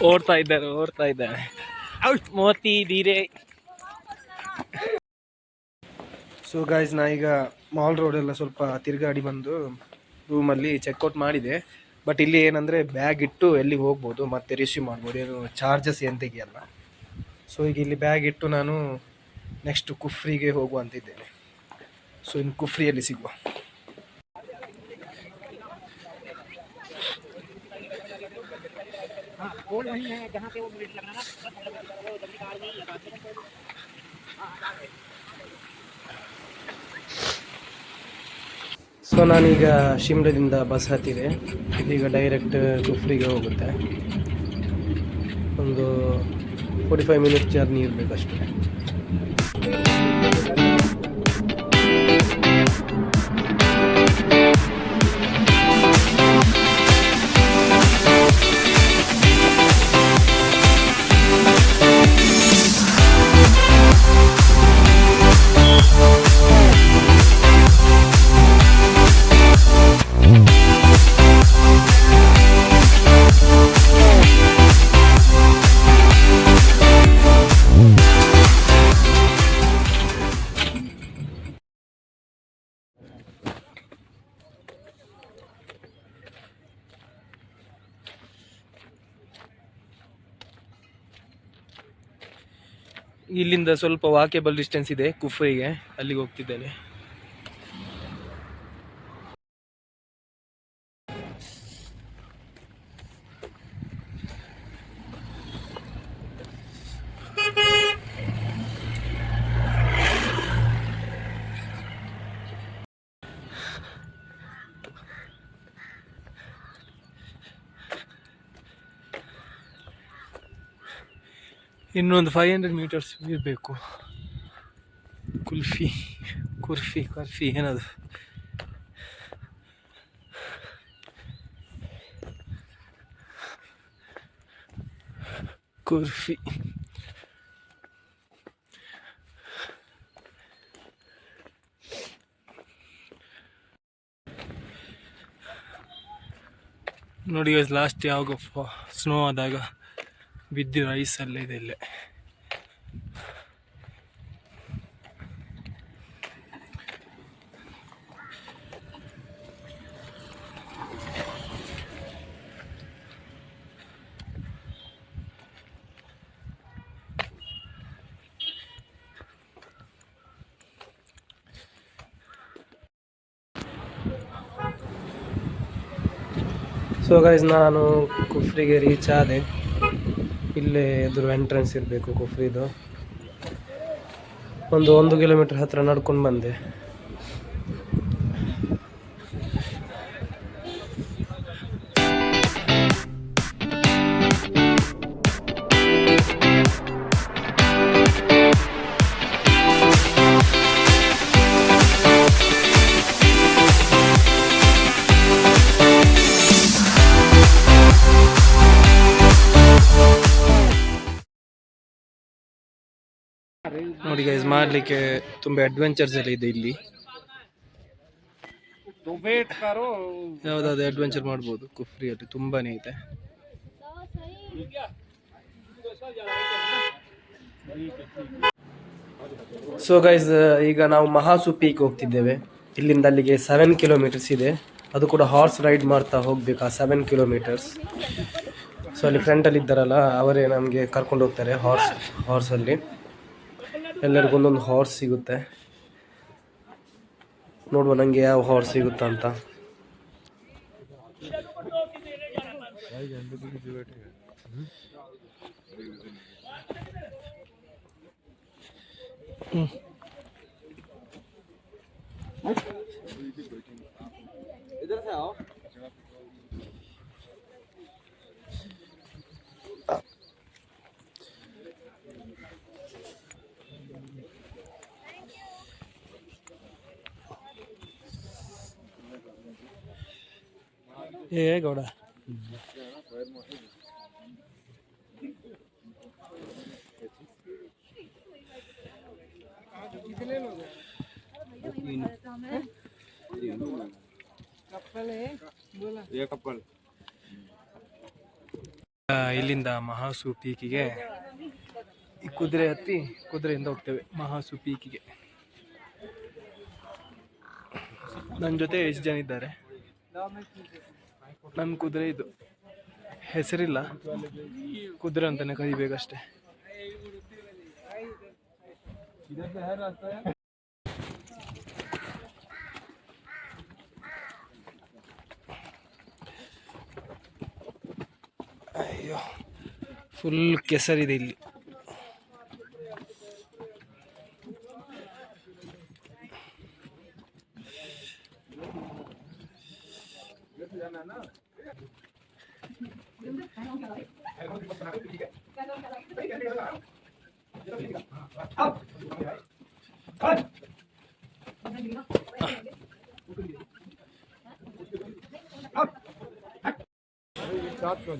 ಓಡ್ತಾ ಇದ್ದಾರೆ Moti ಧೀರೆ. So guys, ನಾ ಈಗ ಮಾಲ್ ರೋಡ್ ಎಲ್ಲ ಸ್ವಲ್ಪ ತಿರುಗಾಡಿ ಬಂದು ರೂಮಲ್ಲಿ ಚೆಕ್ಔಟ್ ಮಾಡಿದೆ. ಬಟ್ ಇಲ್ಲಿ ಏನಂದರೆ ಬ್ಯಾಗ್ ಇಟ್ಟು ಎಲ್ಲಿಗೆ ಹೋಗ್ಬೋದು, ಮತ್ತೆ ರಿಸೀವ್ ಮಾಡ್ಬೋದು, ಏನು ಚಾರ್ಜಸ್ ಏನು ತೆಗಿಯಲ್ಲ. ಸೊ ಈಗ ಇಲ್ಲಿ ಬ್ಯಾಗ್ ಇಟ್ಟು ನಾನು ನೆಕ್ಸ್ಟ್ ಕುಫ್ರಿಗೆ ಹೋಗುವಂತಿದ್ದೇನೆ. ಸೊ ಇನ್ನು ಕುಫ್ರಿಯಲ್ಲಿ ಸಿಗುವ. ಸೊ ನಾನೀಗ ಶಿಮ್ಲಾದಿಂದ ಬಸ್ ಹತ್ತಿದೆ. ಇದೀಗ ಡೈರೆಕ್ಟ್ ಕುಫ್ರಿಗೆ ಹೋಗುತ್ತೆ. ಒಂದು 45 ಮಿನಿಟ್ ಜರ್ನಿ ಇರಬೇಕಷ್ಟೇ. ಇಲ್ಲಿಂದ ಸ್ವಲ್ಪ ವಾಕೇಬಲ್ ಡಿಸ್ಟೆನ್ಸ್ ಇದೆ ಕುಫ್ರಿಗೆ, ಅಲ್ಲಿಗೆ ಹೋಗ್ತಿದ್ದೇನೆ. ಇನ್ನೊಂದು 500 ಮೀಟರ್ಸ್ ಇರಬೇಕು. ಕುರ್ಫಿ ಏನದು? ಕುರ್ಫಿ. ನೋಡಿ ಲಾಸ್ಟ್ ಯಾವಾಗ ಸ್ನೋ ಆದಾಗ ಬಿದ್ದಿರೋ ಐಸ್ ಅಲ್ಲೇ ಇದೆ ಇಲ್ಲೇ. ಸೊ ಗೈಸ್, ನಾನು ಕುಫ್ರಿಗೆ ರೀಚ್ ಆದೆ. ಇಲ್ಲೇ ಎದುರು ಎಂಟ್ರೆನ್ಸ್ ಇರಬೇಕು ಕುಫ್ರಿದು. ಒಂದು 1 ಕಿಲೋಮೀಟರ್ ಹತ್ರ ನಡ್ಕೊಂಡು ಬಂದೆ. ನೋಡಿ ಗೈಸ್, ಮಾಡಲಿಕ್ಕೆ ತುಂಬ ಅಡ್ವೆಂಚರ್ಸ್ ಎಲ್ಲ ಇದೆ ಇಲ್ಲಿ. ಯಾವುದಾದ್ರು ಅಡ್ವೆಂಚರ್ ಮಾಡ್ಬೋದು ಕುಫ್ರಿಯಲ್ಲಿ, ತುಂಬಾನೇ ಇದೆ. ಸೊ ಗೈಸ್, ಈಗ ನಾವು ಮಹಾಸು ಪೀಕ್ ಹೋಗ್ತಿದ್ದೇವೆ. ಇಲ್ಲಿಂದ ಅಲ್ಲಿಗೆ 7 ಕಿಲೋಮೀಟರ್ಸ್ ಇದೆ. ಅದು ಕೂಡ ಹಾರ್ಸ್ ರೈಡ್ ಮಾಡ್ತಾ ಹೋಗ್ಬೇಕು ಆ 7 ಕಿಲೋಮೀಟರ್ಸ್. ಸೊ ಅಲ್ಲಿ ಫ್ರಂಟಲ್ಲಿ ಇದ್ದಾರಲ್ಲ, ಅವರೇ ನಮಗೆ ಕರ್ಕೊಂಡು ಹೋಗ್ತಾರೆ ಹಾರ್ಸಲ್ಲಿ. ಎಲ್ಲರಿಗೂ ಒಂದೊಂದು ಹಾರ್ಸ್ ಸಿಗುತ್ತೆ. ನೋಡುವ ನನಗೆ ಯಾವ ಹಾರ್ಸ್ ಸಿಗುತ್ತಾ ಅಂತ. ಏ ಗೌಡ, ಇಲ್ಲಿಂದ ಮಹಾಸು ಪೀಕಿಗೆ ಈ ಕುದುರೆ ಹತ್ತಿ ಕುದುರೆಯಿಂದ ಹೋಗ್ತೇವೆ ಮಹಾಸು ಪೀಕಿಗೆ. ನನ್ನ ಜೊತೆ ಎಷ್ಟು ಜನ ಇದ್ದಾರೆ. ನನ್ನ ಕುದುರೆ ಇದು, ಹೆಸರಿಲ್ಲ, ಕುದುರೆ ಅಂತಾನೆ ಕರಿಬೇಕಷ್ಟೆ. ಅಯ್ಯೋ, ಫುಲ್ ಕೆಸರಿದೆ ಇಲ್ಲಿ.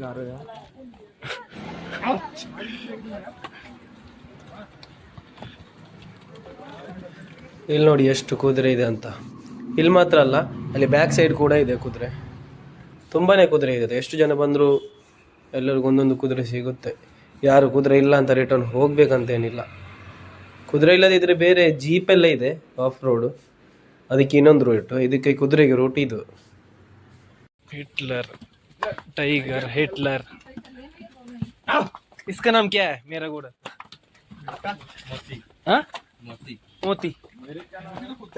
जा रहे हैं ಇಲ್ಲಿ ನೋಡಿ ಎಷ್ಟು ಕುದುರೆ ಇದೆ ಅಂತ. ಇಲ್ಲಿ ಮಾತ್ರ ಅಲ್ಲ, ಅಲ್ಲಿ ಬ್ಯಾಕ್ ಸೈಡ್ ಕೂಡ ಇದೆ ಕುದುರೆ. ತುಂಬಾನೇ ಕುದುರೆ ಇದೆ. ಎಷ್ಟು ಜನ ಬಂದರೂ ಎಲ್ಲರಿಗೂ ಒಂದೊಂದು ಕುದುರೆ ಸಿಗುತ್ತೆ. ಯಾರು ಕುದುರೆ ಇಲ್ಲ ಅಂತ ರಿಟರ್ನ್ ಹೋಗ್ಬೇಕಂತೇನಿಲ್ಲ. ಕುದುರೆ ಇಲ್ಲದಿದ್ದರೆ ಬೇರೆ ಜೀಪೆಲ್ಲ ಇದೆ ಆಫ್ ರೋಡು, ಅದಕ್ಕೆ ಇನ್ನೊಂದು ರೂಟು. ಇದಕ್ಕೆ ಕುದುರೆಗೆ ರೂಟ್ ಇದು. Hitler, tiger, Hitler. इसका नाम क्या है? मेरा घोड़ा मोती. हाँ? मोती. मोती.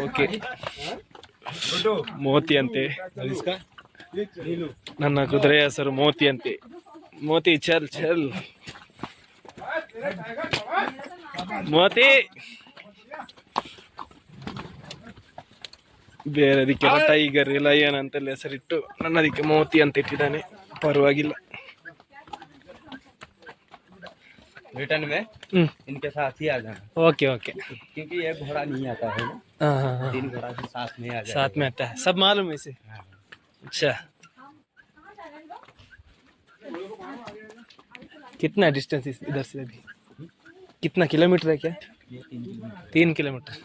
ओके. ಮೋತಿ ಅಂತೆ. ನನ್ನ ಕುದುರೆ ಹೆಸರು ಮೋತಿ ಅಂತೆ. ಮೋತಿ ಚಲ್ ಚಲ್ ಮೋತಿ. ಬೇರೆದಕ್ಕೆಲ್ಲ ಟೈಗರ್, ಲಯನ್ ಅಂತೆಲ್ಲ ಹೆಸರಿಟ್ಟು ನನ್ನದಕ್ಕೆ ಮೋತಿ ಅಂತ ಇಟ್ಟಿದ್ದಾನೆ. ಪರವಾಗಿಲ್ಲ. रिटर्न में इनके साथ ही आ जाना. Okay okay. क्योंकि ये घोड़ा नहीं आता है ना. हाँ. 3 घोड़ा के साथ में आ जाए. साथ में आता है, सब मालूम है इसे. अच्छा, कितना डिस्टेंस इधर से अभी? कितना किलोमीटर है क्या? 3 किलोमीटर.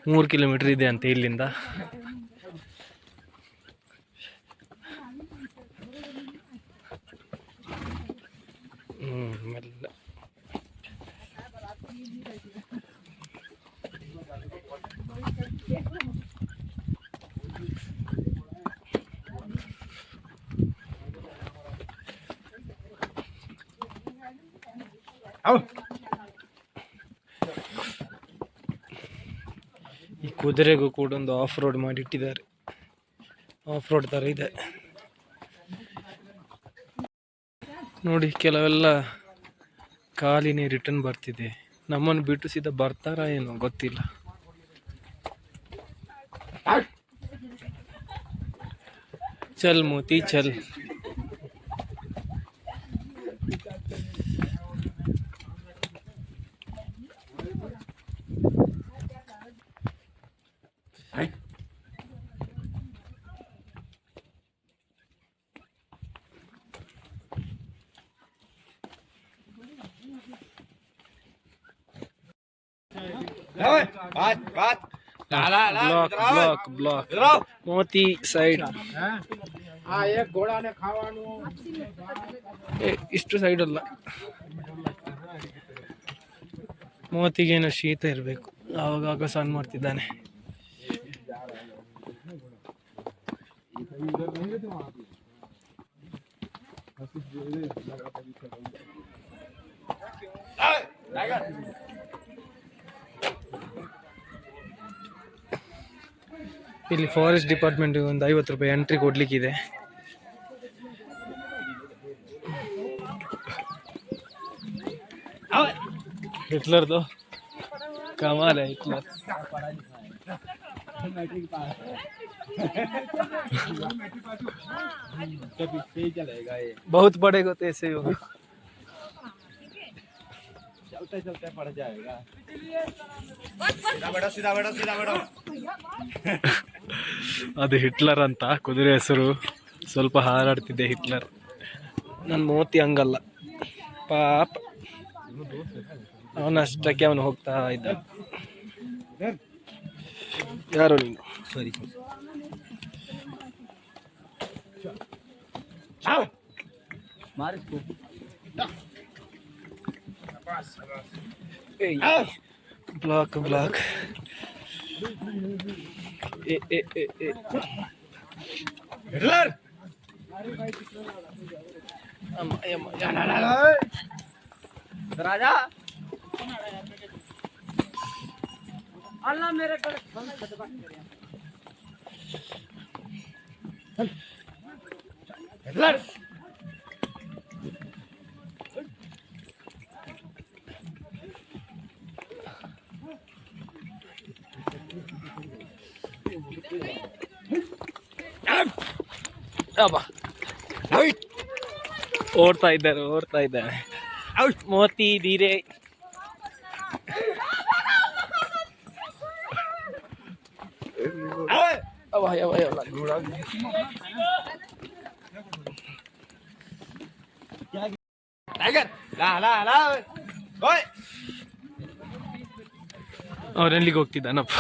3 ಕಿಲೋಮೀಟರ್ ಇದೆ ಅಂತೆ ಇಲ್ಲಿಂದ. ಮೆಲ್ಲ. ಈ ಕುದುರೆಗೂ ಕೂಡ ಒಂದು ಆಫ್ ರೋಡ್ ಮಾಡಿಟ್ಟಿದ್ದಾರೆ. ಆಫ್ ರೋಡ್ ಥರ ಇದೆ ನೋಡಿ. ಕೆಲವೆಲ್ಲ ಕಾಲಿನೇ ರಿಟರ್ನ್ ಬರ್ತಿದೆ. ನಮ್ಮನ್ನು ಬಿಟ್ಟು ಸೀದಾ ಬರ್ತಾರಾ ಏನೋ ಗೊತ್ತಿಲ್ಲ. ಚಲ್ ಮೋತಿ ಚಲ್. Block Moti side. ಇಷ್ಟು ಸೈಡ್ ಅಲ್ಲ, ಮೋತಿಗೇನೋ ಶೀತ ಇರಬೇಕು, ಆವಾಗ ಸಣ್ಣ ಮಾಡ್ತಿದ್ದಾನೆ. ಇಲ್ಲಿ ಫಾರೆಸ್ಟ್ ಡಿಪಾರ್ಟ್ಮೆಂಟ್ ಒಂದು 50 ರೂಪಾಯಿ ಎಂಟ್ರಿ ಕೊಡ್ಲಿಕ್ಕಿದೆ. ಹಿಟ್ಲರ್ದು ಕಮಾಲ್ है हिटलर. बहुत पड़ेगा तो ऐसे ही होगा. चलते चलते पड़ जाएगा. सीधा बैठो. ಅದು ಹಿಟ್ಲರ್ ಅಂತ ಕುದುರೆ ಹೆಸರು. ಸ್ವಲ್ಪ ಹಾರಾಡ್ತಿದ್ದೆ ಹಿಟ್ಲರ್. ನನ್ನ ಮೋತಿ ಹಂಗಲ್ಲ ಪಾಪ, ಅವನಷ್ಟಕ್ಕೆ ಅವನು ಹೋಗ್ತಾ ಇದ್ದ. ಯಾರು ನೀನು? सॉरी मार इसको ಬ್ಲಾಕ್ ಬ್ಲಾಕ್. ಏ ಏ ಏ ಏ हिटलर ಅಮ್ಮ, ಅಮ್ಮ, ಅಮ್ಮ. राजा अल्लाह मेरे को हिटलर ಅಬ್ಬ. ಓಡ್ತಾ ಇದ್ದಾರೆ ಮೋತಿ ಧೀರೆ. ಅವ ಯಾವ ಯಾವ टाइगर ला ला ला ओए ಅವನೆಲ್ಲಿಗೆ ಹೋಗ್ತಿದ್ದಾನಪ್ಪ?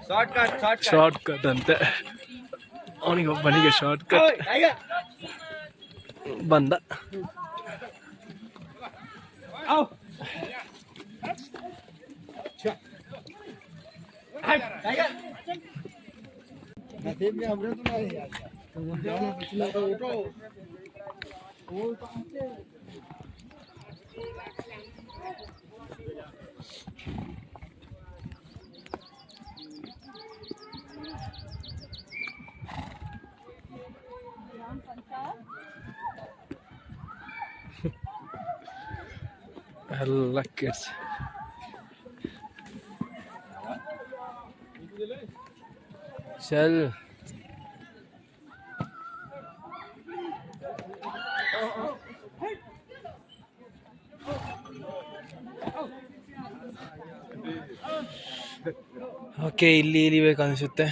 शॉर्टकट ಶಾರ್ಟ್ ಕಟ್ ಅಂತೆ. ಅವನಿಗೊಬ್ಬನಿಗೆ ಶಾರ್ಟ್ ಕಟ್. ओए टाइगर ಬಂದ. आओ टाइगर नसीब में हमरे तो नहीं यार जानो पिछला तो उठो वो ಎಲ್ಲ ಕಿಡ್ಸ್. ಚಲ್ ಓಕೆ, ಇಲ್ಲಿ ಇಳಿಬೇಕು ಅನಿಸುತ್ತೆ.